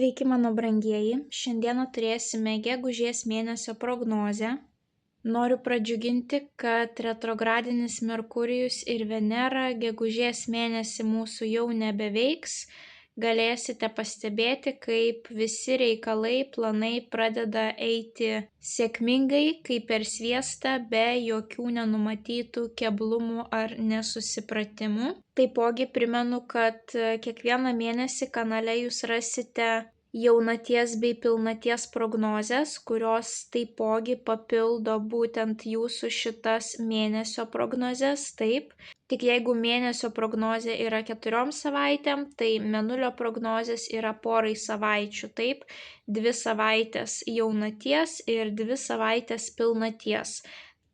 Sveiki, mano brangieji. Šiandieną turėsime gegužės mėnesio prognozę. Noriu pradžiuginti, kad retrogradinis Merkurijus ir Venera gegužės mėnesį mūsų jau nebeveiks. Galėsite pastebėti, kaip visi reikalai, planai pradeda eiti sėkmingai, kaip per sviestą, be jokių nenumatytų keblumų ar nesusipratimų. Taipogi primenu, kad kiekvieną mėnesį kanale jūs rasite jaunaties bei pilnaties prognozes, kurios taipogi papildo būtent jūsų šitas mėnesio prognozes. Taip, tik jeigu mėnesio prognozė yra 4 savaitėm, tai mėnulio prognozės yra porai savaičių. Taip, 2 savaitės jaunaties ir 2 savaitės pilnaties.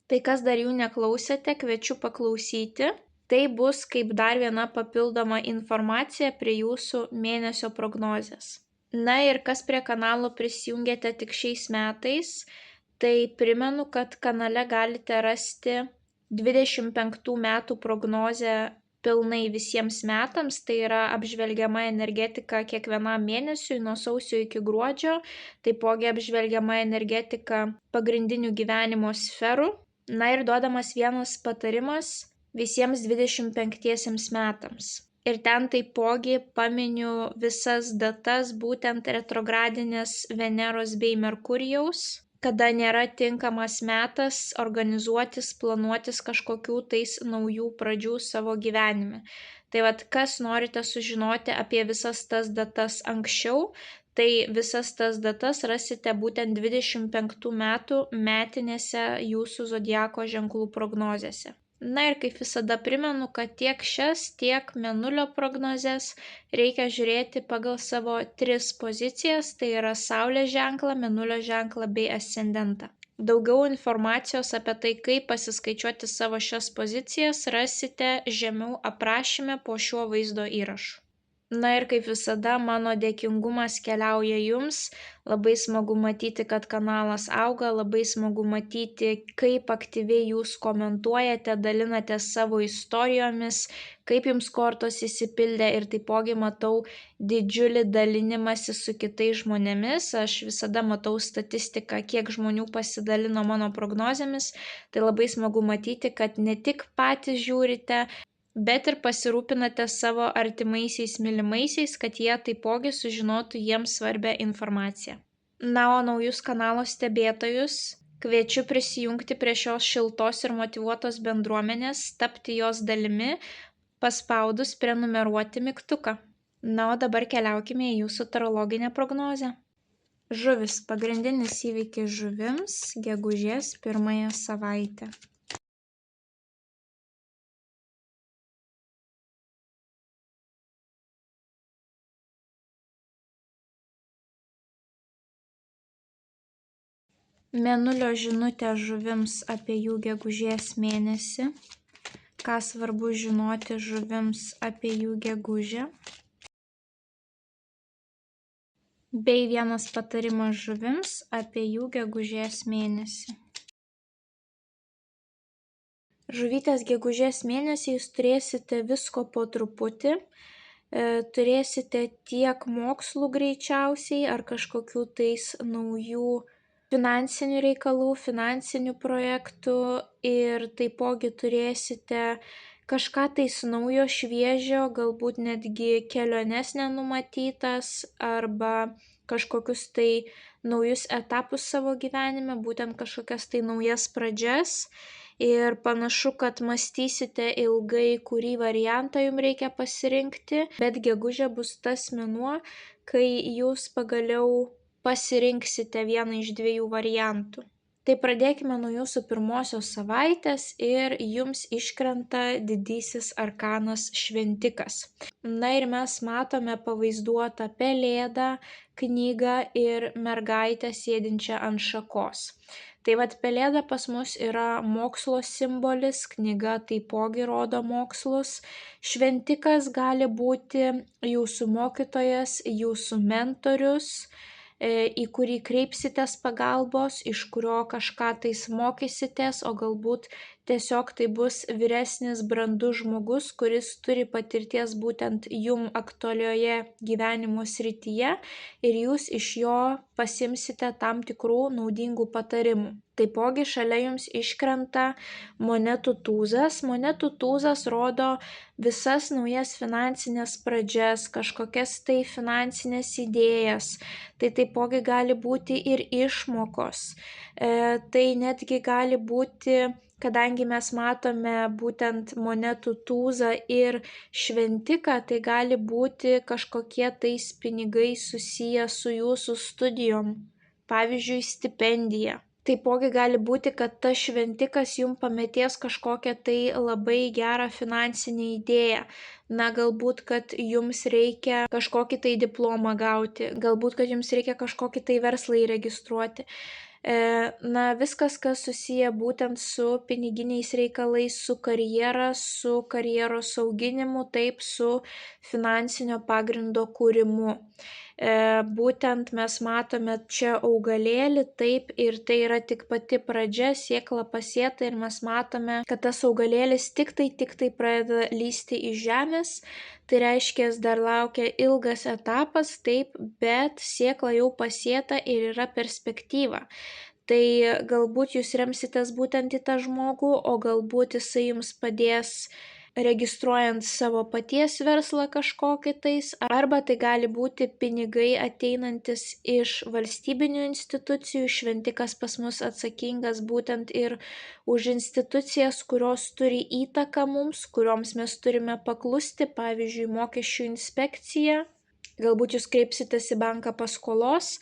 Tai kas dar jų neklausėte, kviečiu paklausyti. Tai bus kaip dar viena papildoma informacija prie jūsų mėnesio prognozės. Na ir kas prie kanalo prisijungėte tik šiais metais, tai primenu, kad kanale galite rasti 25 metų prognozę pilnai visiems metams, tai yra apžvelgiama energetika kiekvienam mėnesiui nuo sausio iki gruodžio, taipogi apžvelgiama energetika pagrindinių gyvenimo sferų. Na ir duodamas vienas patarimas visiems 25 metams. Ir ten taipogi paminiu visas datas būtent retrogradinės Veneros bei Merkurijaus, kada nėra tinkamas metas organizuotis, planuotis kažkokių tais naujų pradžių savo gyvenime. Tai vat, kas norite sužinoti apie visas tas datas anksčiau, tai visas tas datas rasite būtent 25 metų metinėse jūsų zodiako ženklų prognozėse. Na ir kaip visada primenu, kad tiek šias, tiek mėnulio prognozes reikia žiūrėti pagal savo 3 pozicijas, tai yra Saulės ženklą, mėnulio ženklą bei ascendentą. Daugiau informacijos apie tai, kaip pasiskaičiuoti savo šias pozicijas, rasite žemiau aprašyme po šiuo vaizdo įrašu. Na ir kaip visada, mano dėkingumas keliauja jums. Labai smagu matyti, kad kanalas auga, labai smagu matyti, kaip aktyviai jūs komentuojate, dalinate savo istorijomis, kaip jums kortos įsipildė ir taipogi matau didžiulį dalinimąsi su kitais žmonėmis. Aš visada matau statistiką, kiek žmonių pasidalino mano prognozėmis. Tai labai smagu matyti, kad ne tik patys žiūrite, bet ir pasirūpinate savo artimaisiais mylimaisiais, kad jie taipogi sužinotų jiems svarbią informaciją. Na, o naujus kanalo stebėtojus kviečiu prisijungti prie šios šiltos ir motyvuotos bendruomenės, tapti jos dalimi, paspaudus prenumeruoti mygtuką. Na, o dabar keliaukime į jūsų tarologinę prognozę. Žuvis. Pagrindinis įvykis žuvims gegužės 1 savaitę. Mėnulio žinutė žuvims apie jų gegužės mėnesį. Ką svarbu žinoti žuvims apie jų gegužę. Bei vienas patarimas žuvims apie jų gegužės mėnesį. Žuvytės gegužės mėnesį jūs turėsite visko po truputį. Turėsite tiek mokslų greičiausiai ar kažkokių tais naujų finansinių reikalų, finansinių projektų ir taipogi turėsite kažką tais naujo, šviežio, galbūt netgi keliones nenumatytas arba kažkokius tai naujus etapus savo gyvenime, būtent kažkokias tai naujas pradžias. Ir panašu, kad mąstysite ilgai, kurį variantą jums reikia pasirinkti, bet gegužė bus tas mėnuo, kai jūs pagaliau pasirinksite vieną iš 2 variantų. Tai pradėkime nuo jūsų pirmosios savaitės ir jums iškrenta didysis arkanas šventikas. Na ir mes matome pavaizduotą pelėdą, knygą ir mergaitę sėdinčią ant šakos. Tai vat pelėda pas mus yra mokslo simbolis, knyga taipogi rodo mokslus. Šventikas gali būti jūsų mokytojas, jūsų mentorius, į kurį kreipsitės pagalbos, iš kurio kažką tais mokysitės, o galbūt tiesiog tai bus vyresnis brandus žmogus, kuris turi patirties būtent jum aktualioje gyvenimo srityje ir jūs iš jo pasimsite tam tikrų naudingų patarimų. Taipogi šalia jums iškrenta monetų tūzas. Monetų tūzas rodo visas naujas finansinės pradžias, kažkokias tai finansinės idėjas. Tai taipogi gali būti ir išmokos. Tai netgi gali būti, kadangi mes matome būtent monetų tūzą ir šventiką, tai gali būti kažkokie tais pinigai susiję su jūsų studijom, pavyzdžiui, stipendija. Taipogi gali būti, kad tas šventikas jums pamėtės kažkokią tai labai gerą finansinę idėją. Na, galbūt, kad jums reikia kažkokį tai diplomą gauti, galbūt, kad jums reikia kažkokį tai verslą įregistruoti. Na, viskas, kas susiję būtent su piniginiais reikalais, su karjera, su karjeros auginimu, taip, su finansinio pagrindo kūrimu. Būtent mes matome čia augalėlį, taip, ir tai yra tik pati pradžia, sėkla pasėta ir mes matome, kad tas augalėlis tik tai pradeda lysti iš žemės. Tai reiškia, dar laukia ilgas etapas, taip, bet sėkla jau pasėta ir yra perspektyva. Tai galbūt jūs remsitės būtent į tą žmogų, o galbūt jisai jums padės registruojant savo paties verslą kažkokį tais, arba tai gali būti pinigai ateinantis iš valstybinių institucijų. Šventikas pas mus atsakingas būtent ir už institucijas, kurios turi įtaką mums, kurioms mes turime paklusti, pavyzdžiui, mokesčių inspekcija. Galbūt jūs kreipsitės į banką paskolos,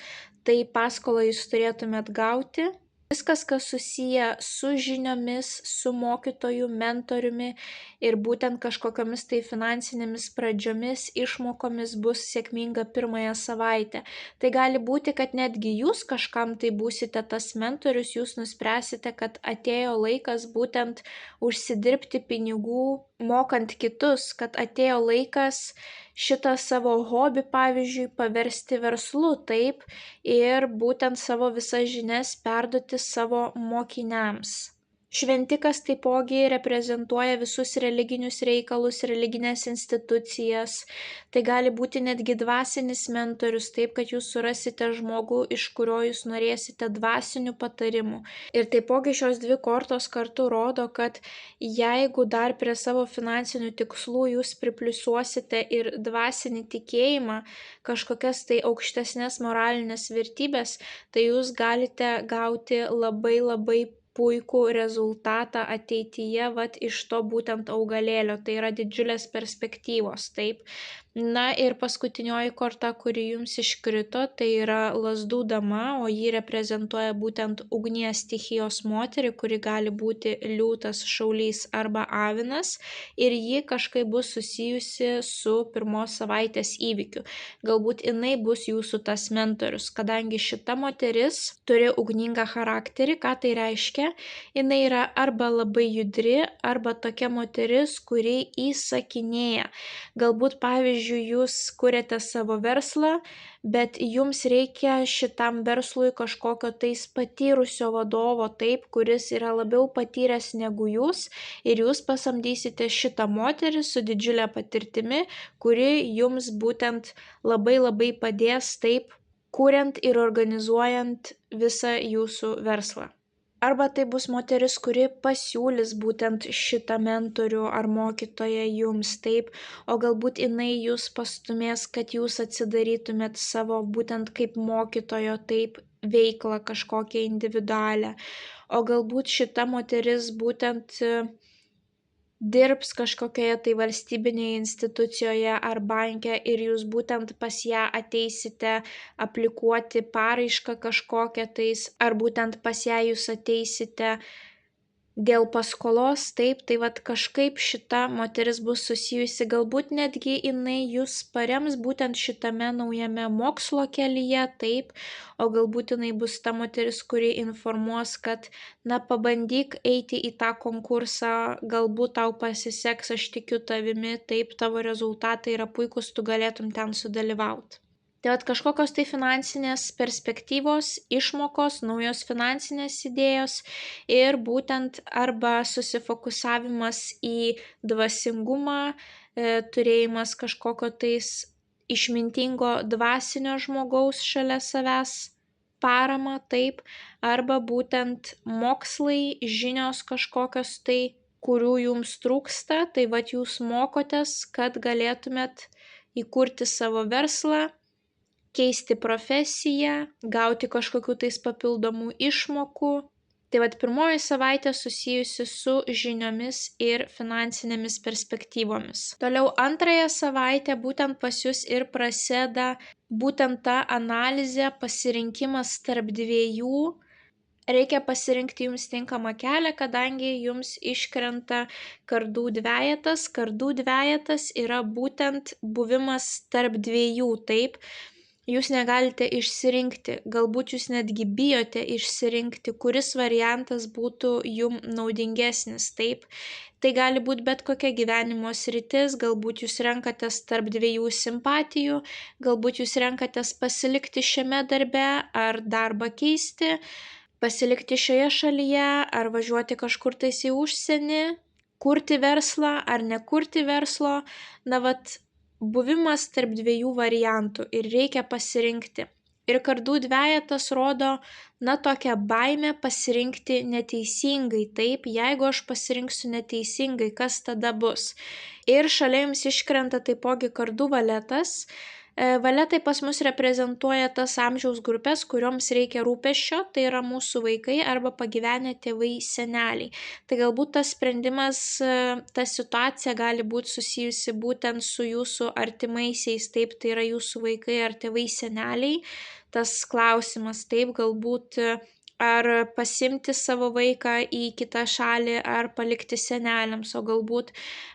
tai paskolą jūs turėtumėt gauti. Viskas, kas susiję su žiniomis, su mokytoju, mentoriumi ir būtent kažkokiamis tai finansinėmis pradžiomis, išmokomis bus sėkminga pirmąją savaitę. Tai gali būti, kad netgi jūs kažkam tai būsite tas mentorius, jūs nuspręsite, kad atėjo laikas būtent užsidirbti pinigų mokant kitus, kad atėjo laikas šitą savo hobį, pavyzdžiui, paversti verslu, taip, ir būtent savo visas žinias perduoti savo mokiniams. Šventikas taipogi reprezentuoja visus religinius reikalus, religinės institucijas. Tai gali būti netgi dvasinis mentorius, taip, kad jūs surasite žmogų, iš kurio jūs norėsite dvasinių patarimų. Ir taipogi šios dvi kortos kartu rodo, kad jeigu dar prie savo finansinių tikslų jūs pripliusuosite ir dvasinį tikėjimą, kažkokias tai aukštesnės moralinės vertybės, tai jūs galite gauti labai puikų rezultatą ateityje, iš to būtent augalėlio. Tai yra didžiulės perspektyvos, taip. Na ir paskutinioji korta, kuri jums iškrito, tai yra lazdų dama, o ji reprezentuoja būtent ugnies stichijos moterį, kuri gali būti liūtas, šaulys arba avinas, ir ji kažkaip bus susijusi su pirmos savaitės įvykiu. Galbūt jinai bus jūsų tas mentorius, kadangi šita moteris turi ugningą charakterį. Ką tai reiškia? Jinai yra arba labai judri, arba tokia moteris, kuri įsakinėja. Galbūt, pavyzdžiui, jūs kuriate savo verslą, bet jums reikia šitam verslui kažkokio tais patyrusio vadovo, taip, kuris yra labiau patyręs negu jūs, ir jūs pasamdysite šitą moterį su didžiulė patirtimi, kuri jums būtent labai padės, taip, kuriant ir organizuojant visą jūsų verslą. Arba tai bus moteris, kuri pasiūlys būtent šitą mentorių ar mokytoją jums, taip, o galbūt jinai jūs pastumės, kad jūs atsidarytumėt savo būtent kaip mokytojo, taip, veiklą kažkokią individualią. O galbūt šita moteris būtent dirbs kažkokioje tai valstybinėje institucijoje ar banke ir jūs būtent pas ją ateisite aplikuoti paraišką kažkokią tais, ar būtent pas ją jūs ateisite dėl paskolos, taip, tai kažkaip šita moteris bus susijusi, galbūt netgi jinai jūs parems būtent šitame naujame mokslo kelyje, taip, o galbūt jinai bus ta moteris, kuri informuos, kad, pabandyk eiti į tą konkursą, galbūt tau pasiseks, aš tikiu tavimi, taip, tavo rezultatai yra puikus, tu galėtum ten sudalyvauti. Tai vat kažkokios tai finansinės perspektyvos, išmokos, naujos finansinės idėjos ir būtent arba susifokusavimas į dvasingumą, turėjimas kažkokio tais išmintingo dvasinio žmogaus šalia savęs, paramą, taip, arba būtent mokslai, žinios kažkokios tai, kurių jums trūksta, tai vat jūs mokotės, kad galėtumėt įkurti savo verslą, keisti profesiją, gauti kažkokių tais papildomų išmokų. Tai vat pirmoji savaitė susijusi su žiniomis ir finansinėmis perspektyvomis. Toliau antrąją savaitę būtent pas jūs ir prasideda būtent ta analizė, pasirinkimas tarp dviejų. Reikia pasirinkti jums tinkamą kelią, kadangi jums iškrenta kardų dvejetas. Kardų dvejetas yra būtent buvimas tarp dviejų, taip. Jūs negalite išsirinkti, galbūt jūs netgi bijote išsirinkti, kuris variantas būtų jum naudingesnis, taip. Tai gali būti bet kokia gyvenimo sritis, galbūt jūs renkatės tarp dviejų simpatijų, galbūt jūs renkatės pasilikti šiame darbe ar darbą keisti, pasilikti šioje šalyje ar važiuoti kažkur tais į užsienį, kurti verslą ar nekurti verslo, na vat, buvimas tarp dviejų variantų ir reikia pasirinkti. Ir kardų dvejetas rodo, na, tokią baimę pasirinkti neteisingai, taip, jeigu aš pasirinksiu neteisingai, kas tada bus. Ir šalia jums iškrenta taipogi kardų valetas. Valetai pas mus reprezentuoja tas amžiaus grupės, kurioms reikia rūpesčio, tai yra mūsų vaikai arba pagyvenę tėvai, seneliai. Tai galbūt tas sprendimas, ta situacija gali būti susijusi būtent su jūsų artimaisiais, taip, tai yra jūsų vaikai ar tėvai, seneliai. Tas klausimas, taip, galbūt ar pasimti savo vaiką į kitą šalį, ar palikti seneliams, o galbūt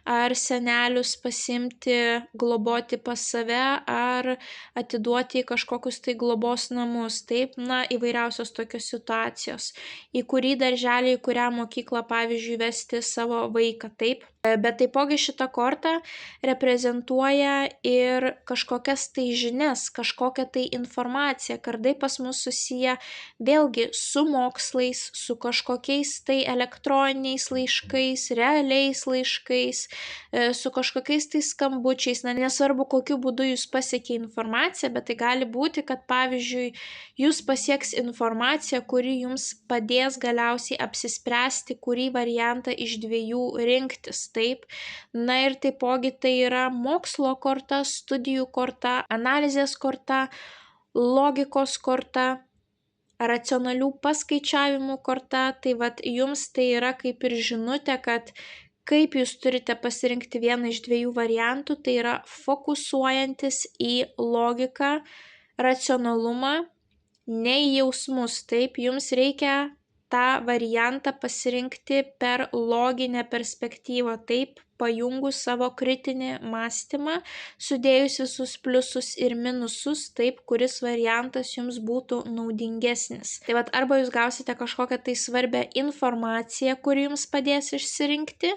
ar senelius pasimti, globoti pas save, ar atiduoti į kažkokius tai globos namus, taip, na, įvairiausios tokios situacijos, į kurį darželį, į kurią mokyklą, pavyzdžiui, vesti savo vaiką, taip. Bet taipogi šita korta reprezentuoja ir kažkokias tai žinias, kažkokią tai informaciją. Kardai pas mus susiję vėlgi su mokslais, su kažkokiais tai elektroniniais laiškais, realiais laiškais, su kažkokiais tai skambučiais. Na, nesvarbu, kokiu būdu jūs pasiekia informaciją, bet tai gali būti, kad pavyzdžiui, jūs pasieks informaciją, kuri jums padės galiausiai apsispręsti, kurį variantą iš dviejų rinktis. Taip. Na ir taipogi tai yra mokslo korta, studijų korta, analizės korta, logikos korta, racionalių paskaičiavimų korta. Tai vat jums tai yra kaip ir žinutė, kad kaip jūs turite pasirinkti vieną iš dviejų variantų, tai yra fokusuojantis į logiką, racionalumą, ne į jausmus. Taip, jums reikia tą variantą pasirinkti per loginę perspektyvą, taip, pajungus savo kritinį mąstymą, sudėjus visus pliusus ir minusus, taip, kuris variantas jums būtų naudingesnis. Tai vat arba jūs gausite kažkokią tai svarbią informaciją, kuri jums padės išsirinkti,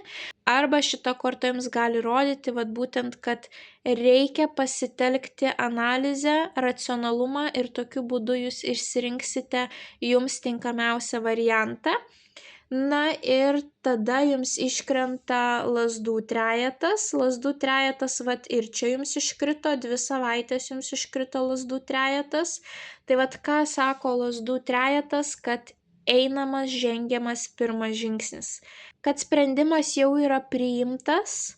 arba šita korta jums gali rodyti, vat būtent, kad reikia pasitelkti analizę, racionalumą ir tokiu būdu jūs išsirinksite jums tinkamiausią variantą. Na ir tada jums iškrenta lazdų trejetas. Lazdų trejetas, vat ir čia jums iškrito, 2 savaitės jums iškrito lazdų trejetas. Tai vat ką sako lazdų trejetas, kad einamas, žengiamas pirmas žingsnis. Kad sprendimas jau yra priimtas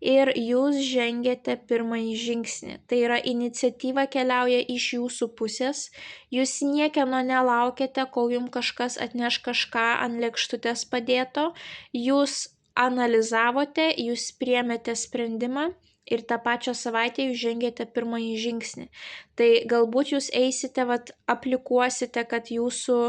ir jūs žengėte pirmąjį žingsnį. Tai yra iniciatyva keliauja iš jūsų pusės, jūs niekieno nelaukiate, kol jums kažkas atneš kažką ant lėkštutės padėto, jūs analizavote, jūs priėmėte sprendimą ir tą pačią savaitę jūs žengėte pirmąjį žingsnį. Tai galbūt jūs eisite, vat, aplikuosite, kad jūsų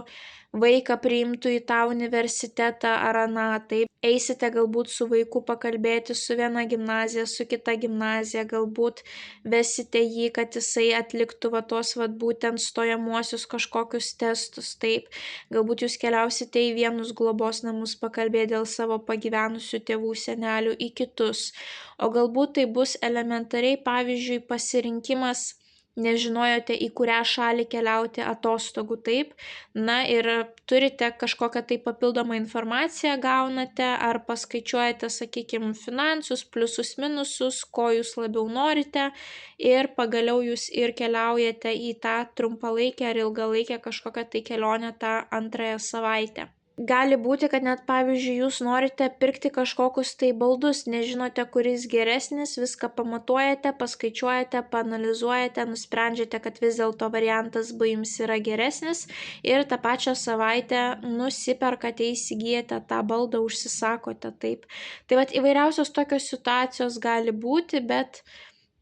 vaiką priimtų į tą universitetą ar aną, taip, eisite galbūt su vaiku pakalbėti su viena gimnazija, su kita gimnazija, galbūt vesite jį, kad jisai atliktų va tos vat būtent stojamuosius kažkokius testus, taip, galbūt jūs keliausite į vienus globos namus pakalbėti dėl savo pagyvenusių tėvų, senelių, į kitus, o galbūt tai bus elementariai, pavyzdžiui, pasirinkimas nežinojote, į kurią šalį keliauti atostogų, taip, na ir turite kažkokią tai papildomą informaciją, gaunate ar paskaičiuojate, sakykime, finansus, pliusus, minusus, ko jūs labiau norite ir pagaliau jūs ir keliaujate į tą trumpalaikę ar ilgalaikę kažkokią tai kelionę tą antrąją savaitę. Gali būti, kad net, pavyzdžiui, jūs norite pirkti kažkokius tai baldus, nežinote, kuris geresnis, viską pamatuojate, paskaičiuojate, paanalizuojate, nusprendžiate, kad vis dėlto variantas B jums yra geresnis ir tą pačią savaitę nusiperkate, įsigijate tą baldą, užsisakote, taip. Tai vat įvairiausios tokios situacijos gali būti, bet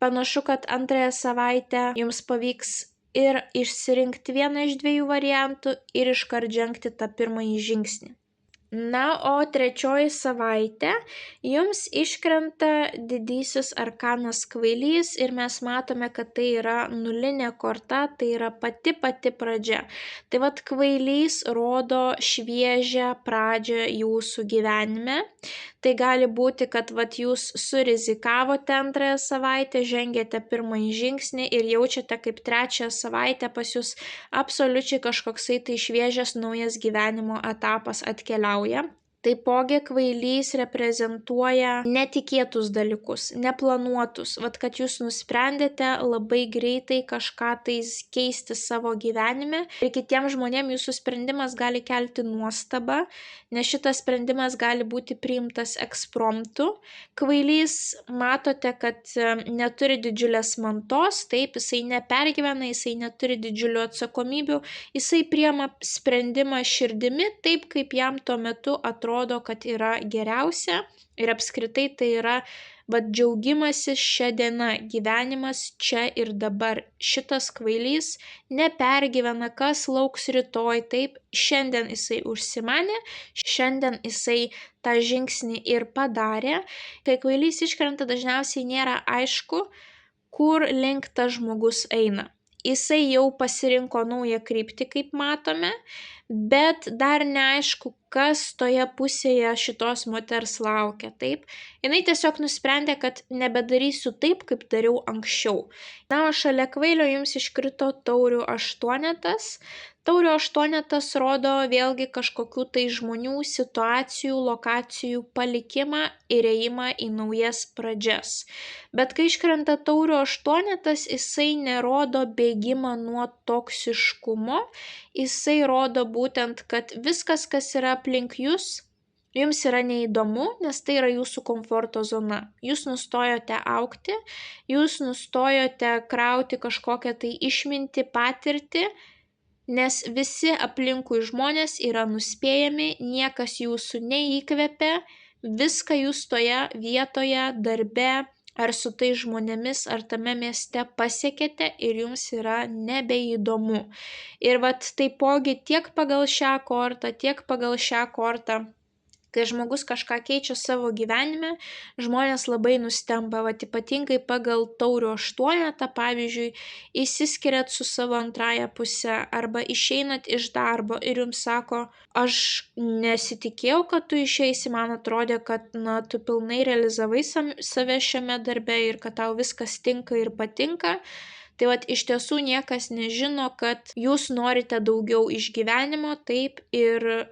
panašu, kad antrąją savaitę jums pavyks ir išsirinkti vieną iš dviejų variantų ir iškart žengti tą pirmąjį žingsnį. Na, o trečioji savaitė jums iškrenta didysis arkanas kvailys ir mes matome, kad tai yra nulinė korta, tai yra pati pradžia. Tai vat kvailys rodo šviežią pradžią jūsų gyvenime. Tai gali būti, kad vat jūs surizikavote antrąją savaitę, žengėte pirmąjį žingsnį ir jaučiate, kaip trečiąją savaitę pas jūs absoliučiai kažkoksai tai šviežias naujas gyvenimo etapas atkeliauja. Taipogi kvailys reprezentuoja netikėtus dalykus, neplanuotus, vat kad jūs nusprendėte labai greitai kažką tais keisti savo gyvenime ir kitiems žmonėms jūsų sprendimas gali kelti nuostabą, nes šitas sprendimas gali būti priimtas ekspromtu. Kvailys matote, kad neturi didžiulės mantos, taip, jisai nepergyvena, jisai neturi didžiulių atsakomybių, jisai priema sprendimą širdimi taip, kaip jam tuo metu atrodo, kad yra geriausia ir apskritai tai yra džiaugimasis šią dieną, gyvenimas čia ir dabar. Šitas kvailys nepergyvena, kas lauks rytoj, taip, šiandien jisai užsimanė, šiandien jisai tą žingsnį ir padarė. Kai kvailys iškrenta, dažniausiai nėra aišku, kur link tas žmogus eina. Jisai jau pasirinko naują kryptį, kaip matome, bet dar neaišku, kas toje pusėje šitos moters laukia, taip. Jinai tiesiog nusprendė, kad nebedarysiu taip, kaip dariau anksčiau. Na, o šalia kvailio jums iškrito taurių aštuonetas. Taurių aštuonetas rodo vėlgi kažkokių tai žmonių, situacijų, lokacijų palikimą ir ėjimą į naujas pradžias. Bet kai iškrenta taurių aštuonetas, jisai nerodo bėgimą nuo toksiškumo, jisai rodo būtent, kad viskas, kas yra aplink jūs, jums yra neįdomu, nes tai yra jūsų komforto zona. Jūs nustojote augti, jūs nustojote krauti kažkokią tai išmintį, patirtį, nes visi aplinkui žmonės yra nuspėjami, niekas jūsų neįkvepia, viską jūs toje vietoje, darbe ar su tais žmonėmis ar tame mieste pasiekėte ir jums yra nebeįdomu. Ir vat taipogi tiek pagal šią kortą, kai žmogus kažką keičia savo gyvenime, žmonės labai nustemba, vat ypatingai pagal taurių aštuonetą, pavyzdžiui, išsiskiriat su savo antrąja puse arba išeinat iš darbo ir jums sako, aš nesitikėjau, kad tu išeisi, man atrodė, kad tu pilnai realizavai save šiame darbe ir kad tau viskas tinka ir patinka. Tai vat iš tiesų niekas nežino, kad jūs norite daugiau iš gyvenimo, taip, ir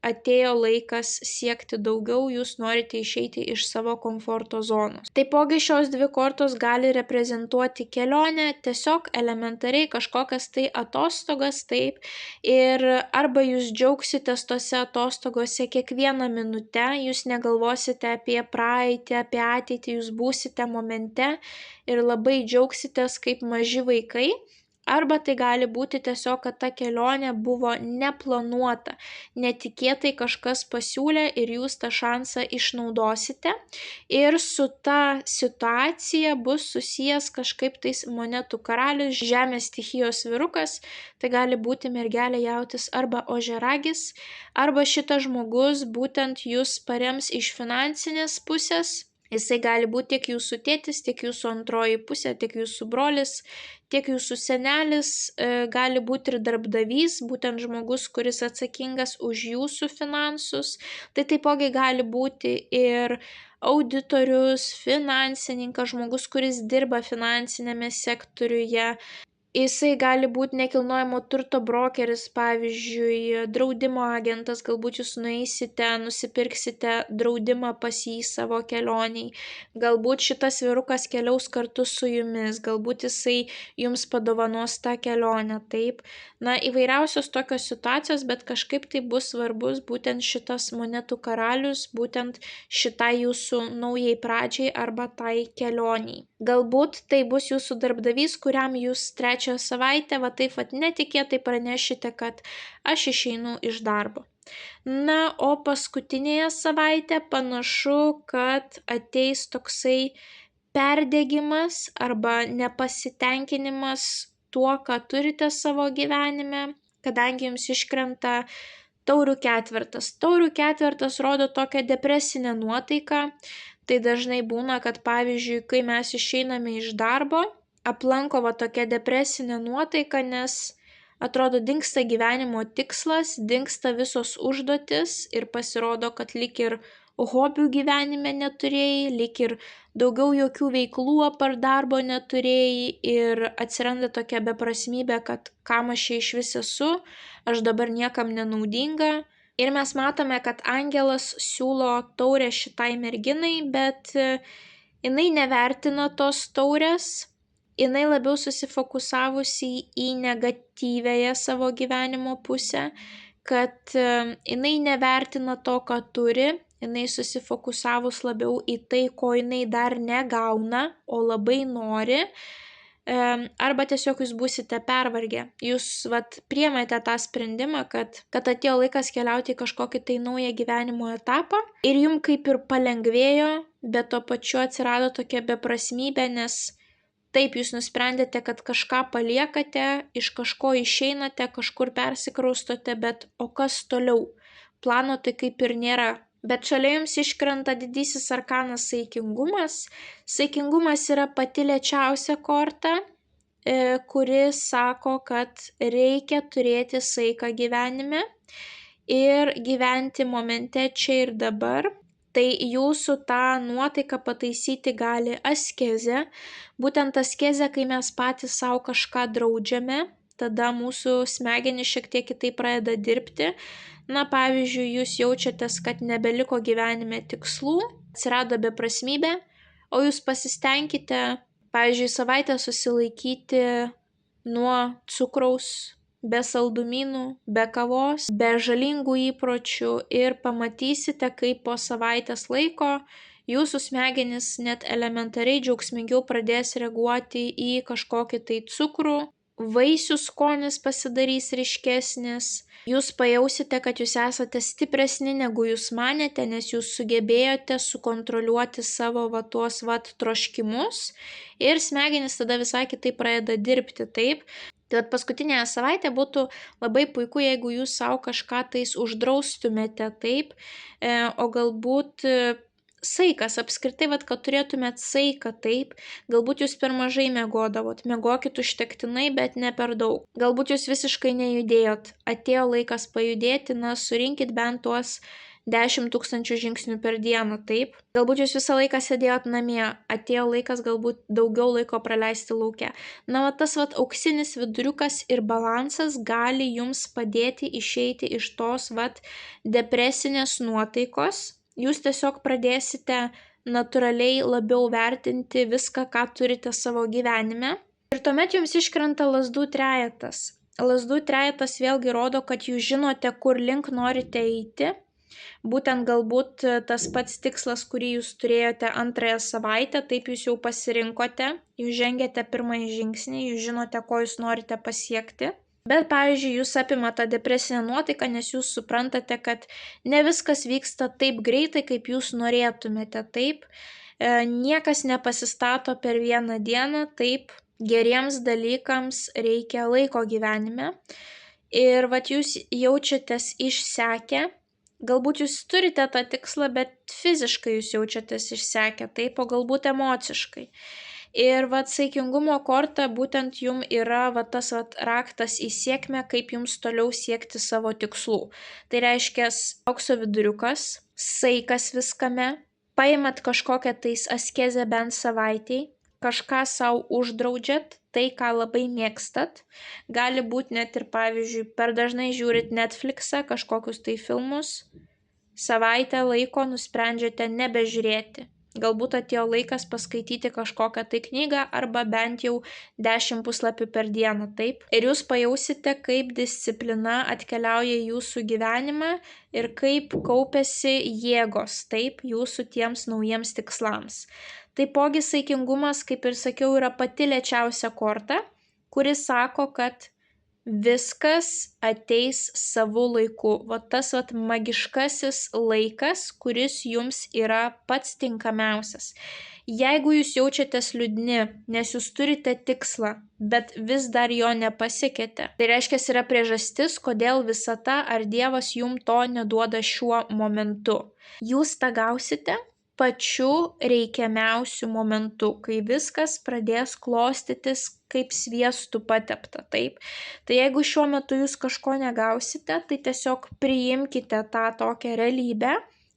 atėjo laikas siekti daugiau, jūs norite išeiti iš savo komforto zonos. Taipogi šios dvi kortos gali reprezentuoti kelionę, tiesiog elementariai kažkokias tai atostogas, taip, ir arba jūs džiaugsitės tose atostogose kiekvieną minutę, jūs negalvosite apie praeitį, apie ateitį, jūs būsite momente ir labai džiaugsitės kaip maži vaikai. Arba tai gali būti tiesiog, kad ta kelionė buvo neplanuota, netikėtai kažkas pasiūlė ir jūs tą šansą išnaudosite. Ir su ta situacija bus susijęs kažkaip tais monetų karalius, žemės stichijos vyrukas, tai gali būti mergelė jautis arba ožiaragis, arba šitas žmogus būtent jūs parems iš finansinės pusės. Jisai gali būti tiek jūsų tėtis, tiek jūsų antroji pusė, tiek jūsų brolis, tiek jūsų senelis, gali būti ir darbdavys, būtent žmogus, kuris atsakingas už jūsų finansus. Tai taipogi gali būti ir auditorius, finansininkas, žmogus, kuris dirba finansinėme sektoriuje. Jisai gali būti nekilnojamo turto brokeris, pavyzdžiui, draudimo agentas, galbūt jūs nueisite, nusipirksite draudimą pas jį savo kelioniai, galbūt šitas vyrukas keliaus kartu su jumis, galbūt jisai jums padovanos tą kelionę, taip. Na, įvairiausios tokios situacijos, bet kažkaip tai bus svarbus būtent šitas monetų karalius, būtent šitai jūsų naujai pradžiai arba tai kelioniai. Galbūt tai bus jūsų darbdavys, kuriam jūs trečią savaitę va taip vat netikėtai pranešite, kad aš išeinu iš darbo. Na, o paskutinėje savaitę panašu, kad ateis toksai perdegimas arba nepasitenkinimas tuo, ką turite savo gyvenime, kadangi jums iškrenta taurių ketvertas. Taurių ketvertas rodo tokią depresinę nuotaiką. Tai dažnai būna, kad pavyzdžiui, kai mes išeiname iš darbo, aplanko va tokia depresinė nuotaika, nes atrodo dingsta gyvenimo tikslas, dingsta visos užduotis ir pasirodo, kad lyg ir hobių gyvenime neturėjai, lyg ir daugiau jokių veiklų apart darbo neturėjai ir atsiranda tokia beprasmybė, kad kam aš čia iš vis esu, aš dabar niekam nenaudinga. Ir mes matome, kad angelas siūlo taurę šitai merginai, bet jinai nevertina tos taurės, jinai labiau susifokusavusi į negatyvėje savo gyvenimo pusę, kad jinai nevertina to, ką turi, jinai susifokusavus labiau į tai, ko jinai dar negauna, o labai nori. Arba tiesiog jūs būsite pervargę. Jūs priemate tą sprendimą, kad atėjo laikas keliauti į kažkokį tai naują gyvenimo etapą ir jums kaip ir palengvėjo, bet tuo pačiu atsirado tokia beprasmybė, nes taip jūs nusprendėte, kad kažką paliekate, iš kažko išeinate, kažkur persikraustote, bet o kas toliau? Plano tai kaip ir nėra. Bet šalia jums iškrenta didysis arkanas saikingumas. Saikingumas yra pati lėčiausia korta, kuri sako, kad reikia turėti saiką gyvenime ir gyventi momente čia ir dabar. Tai jūsų tą nuotaiką pataisyti gali askezė. Būtent askezė, kai mes patys savo kažką draudžiame, tada mūsų smegenys šiek tiek kitaip pradeda dirbti. Na, pavyzdžiui, jūs jaučiatės, kad nebeliko gyvenime tikslų, atsirado beprasmybė, o jūs pasistengkite, pavyzdžiui, savaitę susilaikyti nuo cukraus, be saldumynų, be kavos, be žalingų įpročių ir pamatysite, kaip po savaitės laiko jūsų smegenys net elementariai džiaugsmingiau pradės reaguoti į kažkokį tai cukrų, vaisių skonis pasidarys ryškesnis, jūs pajausite, kad jūs esate stipresni negu jūs manėte, nes jūs sugebėjote sukontroliuoti savo tuos troškimus ir smegenys tada visai kitaip pradeda dirbti, taip. Tai paskutinėje savaitė būtų labai puiku, jeigu jūs savo kažką tais uždraustumėte, taip, o galbūt saikas, apskritai, kad turėtumėt saiką, taip, galbūt jūs per mažai miegodavot, miegokit užtektinai, bet ne per daug. Galbūt jūs visiškai nejudėjot, atėjo laikas pajudėti, na, surinkit bent tuos 10 000 žingsnių per dieną, taip. Galbūt jūs visą laiką sėdėjot namie, atėjo laikas galbūt daugiau laiko praleisti lauke. Na, tas auksinis viduriukas ir balansas gali jums padėti išeiti iš tos depresinės nuotaikos. Jūs tiesiog pradėsite natūraliai labiau vertinti viską, ką turite savo gyvenime. Ir tuomet jums iškrenta lazdų trejetas. Lazdų trejetas vėlgi rodo, kad jūs žinote, kur link norite eiti. Būtent galbūt tas pats tikslas, kurį jūs turėjote antrąją savaitę, taip jūs jau pasirinkote, jūs žengėte pirmąjį žingsnį, jūs žinote, ko jūs norite pasiekti. Bet, pavyzdžiui, jūs apima tą depresinę nuotaiką, nes jūs suprantate, kad ne viskas vyksta taip greitai, kaip jūs norėtumėte, taip. Niekas nepasistato per vieną dieną, taip. Geriems dalykams reikia laiko gyvenime. Ir jūs jaučiatės išsekę. Galbūt jūs turite tą tikslą, bet fiziškai jūs jaučiatės išsekę, taip, o galbūt emociškai. Ir saikingumo korta būtent jum yra tas raktas į sėkmę, kaip jums toliau siekti savo tikslų. Tai reiškia aukso viduriukas, saikas viskame, paimat kažkokią tais askezę bent savaitėj, kažką savo uždraudžiat, tai, ką labai mėgstat. Gali būti net ir, pavyzdžiui, per dažnai žiūrit Netflixą, kažkokius tai filmus, savaitę laiko nusprendžiate nebežiūrėti. Galbūt atėjo laikas paskaityti kažkokią tai knygą arba bent jau 10 puslapių per dieną, taip? Ir jūs pajausite, kaip disciplina atkeliauja į jūsų gyvenimą ir kaip kaupiasi jėgos, taip, jūsų tiems naujiems tikslams. Taipogi saikingumas, kaip ir sakiau, yra pati lėčiausia korta, kuri sako, kad viskas ateis savu laiku. Tas magiškasis laikas, kuris jums yra pats tinkamiausias. Jeigu jūs jaučiatės liūdni, nes jūs turite tikslą, bet vis dar jo nepasiekėte, tai reiškia, yra priežastis, kodėl visata ar Dievas jums to neduoda šiuo momentu. Jūs tą gausite pačiu reikiamiausiu momentu, kai viskas pradės klostytis kaip sviestų patepta, taip. Tai jeigu šiuo metu jūs kažko negausite, tai tiesiog priimkite tą tokią realybę,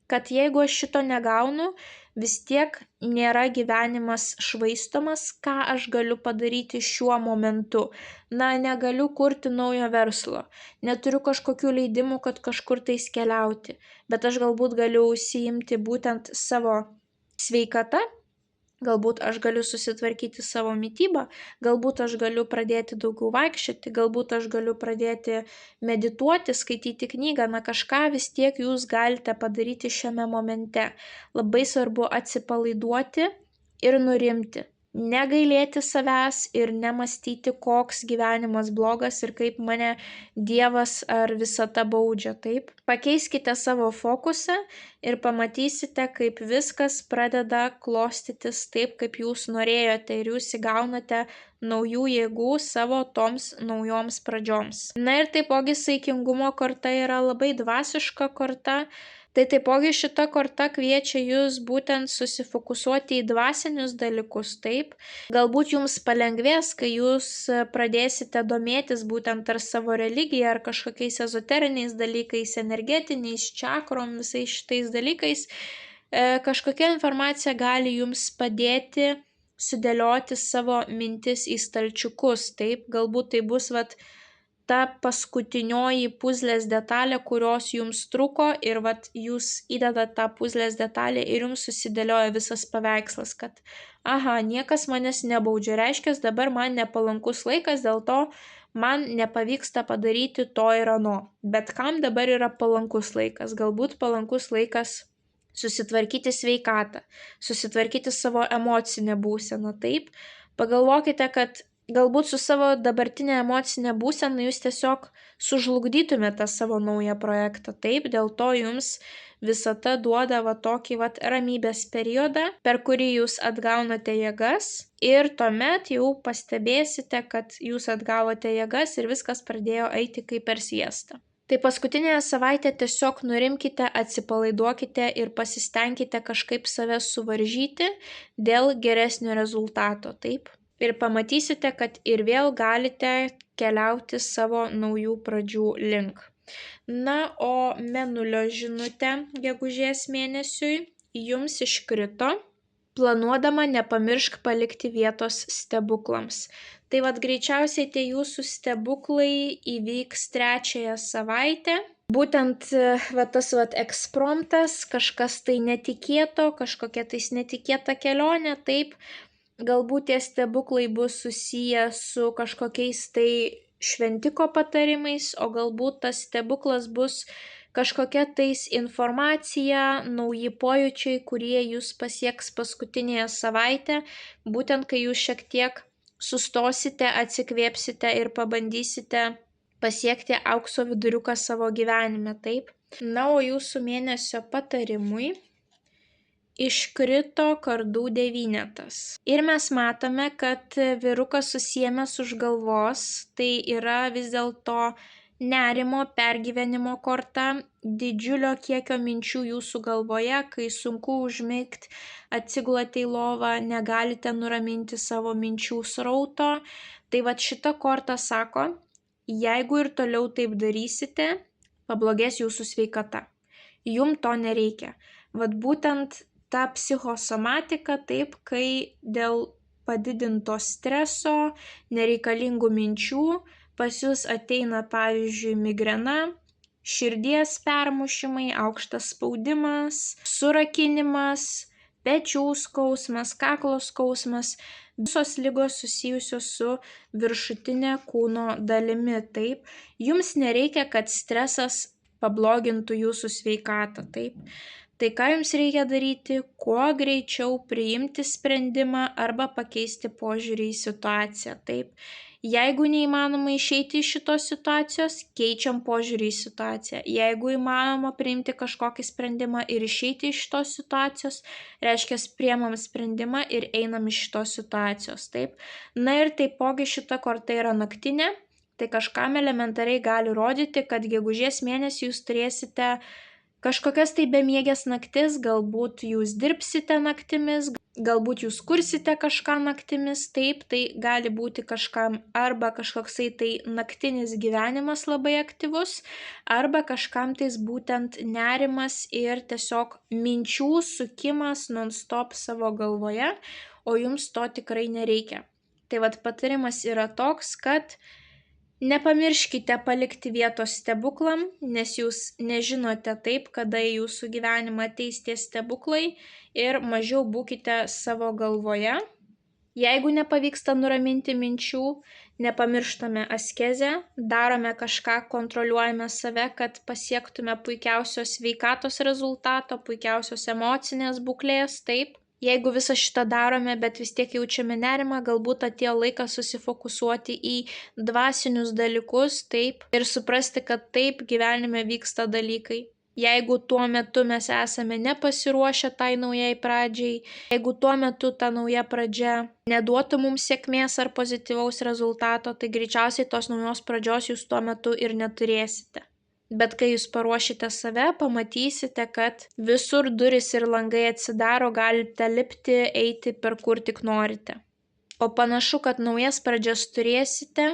kad jeigu aš šito negaunu, vis tiek nėra gyvenimas švaistomas, ką aš galiu padaryti šiuo momentu. Negaliu kurti naujo verslo, neturiu kažkokių leidimų, kad kažkur tais keliauti, bet aš galbūt galiu užsiimti būtent savo sveikata. Galbūt aš galiu susitvarkyti savo mitybą, galbūt aš galiu pradėti daugiau vaikščioti, galbūt aš galiu pradėti medituoti, skaityti knygą, kažką vis tiek jūs galite padaryti šiame momente. Labai svarbu atsipalaiduoti ir nurimti. Negailėti savęs ir nemastyti, koks gyvenimas blogas ir kaip mane Dievas ar visata baudžia, taip. Pakeiskite savo fokusą ir pamatysite, kaip viskas pradeda klostytis taip, kaip jūs norėjote ir jūs įgaunate naujų jėgų savo toms naujoms pradžioms. Ir taipogi saikingumo korta yra labai dvasiška korta. Tai taipogi šita korta kviečia jūs būtent susifokusuoti į dvasinius dalykus, taip. Galbūt jums palengvės, kai jūs pradėsite domėtis būtent ar savo religija, ar kažkokiais ezoteriniais dalykais, energetiniais, čakrom, visais šitais dalykais. Kažkokia informacija gali jums padėti sudėlioti savo mintis į stalčiukus, taip. Galbūt tai bus ta paskutinioji puzlės detalė, kurios jums truko ir jūs įdedat tą puzlės detalę ir jums susidėlioja visas paveikslas, kad niekas manęs nebaudžia, reiškia, dabar man nepalankus laikas, dėl to man nepavyksta padaryti to ir ano. Bet kam dabar yra palankus laikas? Galbūt palankus laikas susitvarkyti sveikatą, susitvarkyti savo emocinę būseną, taip? Pagalvokite, kad galbūt su savo dabartinė emocinė būsena jūs tiesiog sužlugdytumėte savo naują projektą, taip, dėl to jums visata duoda tokį ramybės periodą, per kurį jūs atgaunate jėgas ir tuomet jau pastebėsite, kad jūs atgavote jėgas ir viskas pradėjo eiti kaip per sviestą. Tai paskutinėje savaitę tiesiog nurimkite, atsipalaiduokite ir pasistengkite kažkaip save suvaržyti dėl geresnio rezultato, taip. Ir pamatysite, kad ir vėl galite keliauti savo naujų pradžių link. O mėnulio žinutė gegužės mėnesiui jums iškrito. Planuodama nepamiršk palikti vietos stebuklams. Tai greičiausiai tie jūsų stebuklai įvyks 3 savaitę. Būtent tas ekspromtas, kažkas tai netikėto, kažkokia tais netikėta kelionė, taip. Galbūt tie stebuklai bus susiję su kažkokiais tai šventiko patarimais, o galbūt tas stebuklas bus kažkokia tais informacija, nauji pojūčiai, kurie jūs pasieks paskutinėje savaitę, būtent kai jūs šiek tiek sustosite, atsikvėpsite ir pabandysite pasiekti aukso viduriuką savo gyvenime, taip. O jūsų mėnesio patarimui iškrito kardų 9. Ir mes matome, kad vyrukas susiėmęs už galvos, tai yra vis dėlto nerimo, pergyvenimo korta, didžiulio kiekio minčių jūsų galvoje, kai sunku užmigti, atsigulate į lovą, negalite nuraminti savo minčių srauto. Tai šita korta sako, jeigu ir toliau taip darysite, pablogės jūsų sveikata. Jum to nereikia. Būtent ta psichosomatika, taip, kai dėl padidinto streso, nereikalingų minčių, pas jūs ateina pavyzdžiui migrena, širdies permušimai, aukštas spaudimas, surakinimas, pečių skausmas, kaklo skausmas, visos ligos susijusios su viršutinė kūno dalimi, taip. Jums nereikia, kad stresas pablogintų jūsų sveikatą, taip. Tai ką jums reikia daryti? Kuo greičiau priimti sprendimą arba pakeisti požiūrį į situaciją, taip. Jeigu neįmanoma išeiti iš šitos situacijos, keičiam požiūrį į situaciją. Jeigu įmanoma priimti kažkokį sprendimą ir išeiti iš šitos situacijos, reiškia priemam sprendimą ir einam iš šitos situacijos, taip. Na ir taipogi šita korta yra naktinė, tai kažkam elementariai gali rodyti, kad gegužės mėnesį jūs turėsite kažkokias tai bemiegės naktis, galbūt jūs dirbsite naktimis, galbūt jūs kursite kažką naktimis, taip, tai gali būti kažkam arba kažkoksai tai naktinis gyvenimas labai aktyvus, arba kažkam tais būtent nerimas ir tiesiog minčių sukimas non-stop savo galvoje, o jums to tikrai nereikia. Tai vat patarimas yra toks, kad nepamirškite palikti vietos stebuklam, nes jūs nežinote taip, kada į jūsų gyvenimą ateis tie stebuklai ir mažiau būkite savo galvoje. Jeigu nepavyksta nuraminti minčių, nepamirštame askezę, darome kažką, kontroliuojame save, kad pasiektume puikiausios sveikatos rezultato, puikiausios emocinės būklės, taip. Jeigu visą šitą darome, bet vis tiek jaučiame nerimą, galbūt atėjo laikas susifokusuoti į dvasinius dalykus, taip, ir suprasti, kad taip gyvenime vyksta dalykai. Jeigu tuo metu mes esame nepasiruošę tai naujai pradžiai, jeigu tuo metu ta nauja pradžia neduotų mums sėkmės ar pozityvaus rezultato, tai greičiausiai tos naujos pradžios jūs tuo metu ir neturėsite. Bet kai jūs paruošite save, pamatysite, kad visur durys ir langai atsidaro, galite lipti, eiti per kur tik norite. O panašu, kad naujas pradžias turėsite,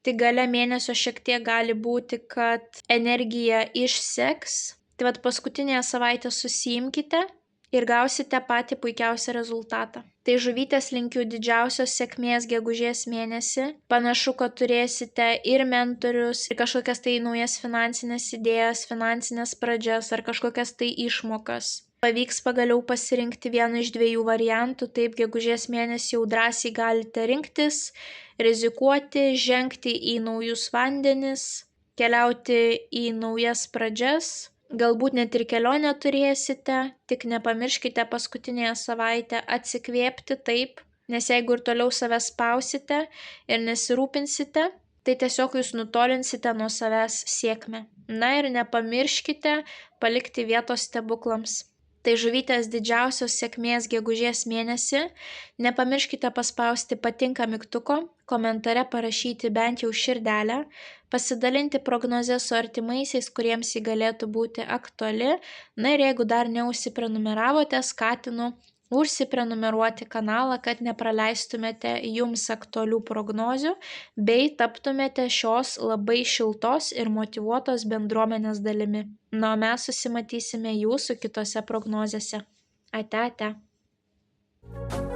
tai gale mėnesio šiek tiek gali būti, kad energija išseks. Tai vat paskutinėje savaitę susiimkite ir gausite patį puikiausią rezultatą. Tai žuvytės linkiu didžiausios sėkmės gegužės mėnesį. Panašu, kad turėsite ir mentorius, ir kažkokias tai naujas finansinės idėjas, finansinės pradžias ar kažkokias tai išmokas. Pavyks pagaliau pasirinkti vieną iš dviejų variantų, taip gegužės mėnesį jau drąsiai galite rinktis, rizikuoti, žengti į naujus vandenis, keliauti į naujas pradžias. Galbūt net ir kelionę turėsite, tik nepamirškite paskutinėje savaitę atsikvėpti, taip, nes jeigu ir toliau save spausite ir nesirūpinsite, tai tiesiog jūs nutolinsite nuo savęs sėkmę. Na ir nepamirškite palikti vietos stebuklams. Tai žuvytės didžiausios sėkmės gegužės mėnesį. Nepamirškite paspausti patinka mygtuko, komentare parašyti bent jau širdelę, pasidalinti prognozę su artimaisiais, kuriems ji galėtų būti aktuali. Na ir jeigu dar neužsiprenumeravote, skatinu užsiprenumeruoti kanalą, kad nepraleistumėte jums aktualių prognozių bei taptumėte šios labai šiltos ir motyvuotos bendruomenės dalimi. Na, o mes susimatysime jūsų kitose prognozėse. Ate, ate.